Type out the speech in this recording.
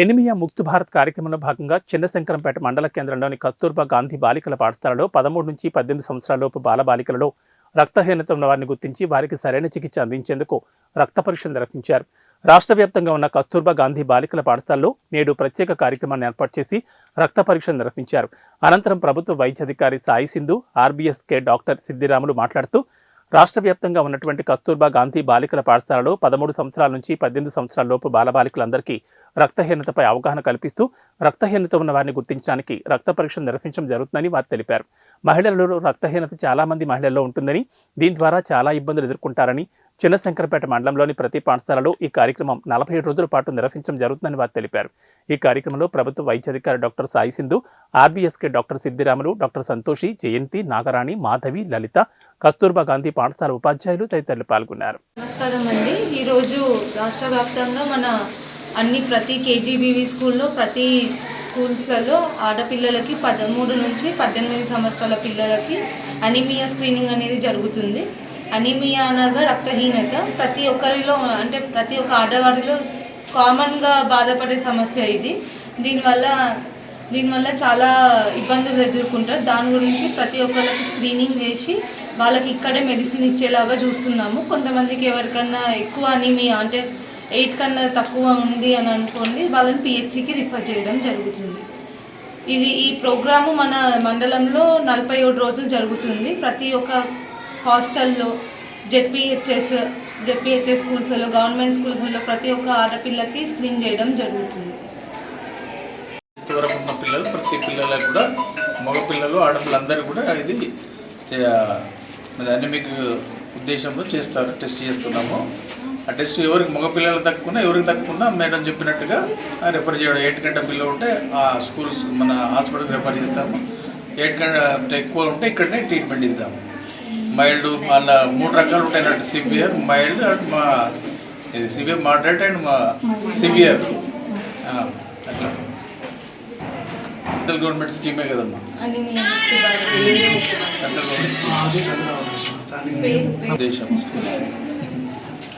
Anaemia Mukt Bharat కార్యక్రమంలో భాగంగా చిన్నశంకరంపేట మండల కేంద్రంలోని కస్తూర్బా గాంధీ బాలికల పాఠశాలలో 13 నుంచి 18 సంవత్సరాలలోపు బాలబాలికలలో రక్తహీనత ఉన్న వారిని గుర్తించి వారికి సరైన చికిత్స అందించేందుకు రక్త పరీక్షలు నిర్వహించారు. రాష్ట్ర వ్యాప్తంగా ఉన్న కస్తూర్బా గాంధీ బాలికల పాఠశాలలో నేడు ప్రత్యేక కార్యక్రమాన్ని ఏర్పాటు చేసి రక్త పరీక్షలు నిర్వహించారు. అనంతరం ప్రభుత్వ వైద్యాధికారి సాయి సింధు, ఆర్బీఎస్కే డాక్టర్ సిద్దిరాములు మాట్లాడుతూ రాష్ట్ర వ్యాప్తంగా ఉన్నటువంటి కస్తూర్బా గాంధీ బాలికల పాఠశాలలో 13 సంవత్సరాల నుంచి 18 సంవత్సరాల లోపు బాలబాలికలందరికీ రక్తహీనతపై అవగాహన కల్పిస్తూ రక్తహీనత ఉన్న వారిని గుర్తించడానికి రక్త పరీక్షలు నిర్వహించడం జరుగుతుందని వారు తెలిపారు. మహిళలలో రక్తహీనత చాలా మంది మహిళల్లో ఉంటుందని, దీని ద్వారా చాలా ఇబ్బందులు ఎదుర్కొంటారని, చిన్నశంకరపేట మండలంలోని ప్రతి పాఠశాలలో ఈ కార్యక్రమం 47 రోజుల పాటు నిర్వహించడం జరుగుతుందని వారు తెలిపారు. ఈ కార్యక్రమంలో ప్రభుత్వ వైద్యాధికారి doctor Sai Sindhu, RBSK doctor Siddiramulu, doctor Santoshi, Jayanthi, Nagarani, Madhavi, Lalitha, Kasturba Gandhi పాఠశాల ఉపాధ్యాయులు తదితరులు పాల్గొన్నారు. నమస్కారం అండి. ఈరోజు రాష్ట్ర వ్యాప్తంగా మన ప్రతి కేజీబీవీ స్కూల్లో ప్రతి స్కూల్స్లలో ఆడపిల్లలకి 13 నుంచి 18 సంవత్సరాల పిల్లలకి అనీమియా స్క్రీనింగ్ అనేది జరుగుతుంది. అనీమియా అనగా రక్తహీనత ప్రతి ఒక్కరిలో ప్రతి ఒక్క ఆడవారిలో కామన్గా బాధపడే సమస్య ఇది. దీనివల్ల చాలా ఇబ్బందులు ఎదుర్కొంటారు. దాని గురించి ప్రతి ఒక్కరికి స్క్రీనింగ్ చేసి వాళ్ళకి ఇక్కడే మెడిసిన్ ఇచ్చేలాగా చూస్తున్నాము. కొంతమందికి ఎవరికన్నా ఎక్కువ అనీమియా 8 కన్నా తక్కువ ఉంది అని అనుకోండి, వాళ్ళని పిహెచ్సికి రిఫర్ చేయడం జరుగుతుంది. ఈ ప్రోగ్రాము మన మండలంలో 47 రోజులు జరుగుతుంది. ప్రతి ఒక్క హాస్టల్లో, జెడ్పీహెచ్ఎస్ స్కూల్స్లో, గవర్నమెంట్ స్కూల్స్లో ప్రతి ఒక్క ఆడపిల్లకి స్క్రీన్ చేయడం జరుగుతుంది. ఉన్న పిల్లలు ప్రతి పిల్లలకు కూడా, మగపిల్లలు ఆడపిల్లలందరూ కూడా ఇది అనీమిక్ ఉద్దేశంలో టెస్ట్ చేస్తున్నాము. ఆ టెస్ట్ ఎవరికి మగపిల్లలు తక్కువ ఎవరికి తక్కువ మేడం చెప్పినట్టుగా రెఫర్ చేయడం. 8 కంటే పిల్లలు ఉంటే ఆ స్కూల్స్ మన హాస్పిటల్కి రెఫర్ చేస్తాము. 8 కంటే ఎక్కువ ఉంటే ఇక్కడనే ట్రీట్మెంట్ ఇస్తాము. మైల్డ్ మళ్ళీ 3 రకాలు ఉంటాయి అన్నట్టు, severe, mild and severe, moderate and severe. అట్లా సెంట్రల్ గవర్నమెంట్ స్కీమే కదమ్మా, సెంట్రల్ గవర్నమెంట్ స్కీమ్ దేశం.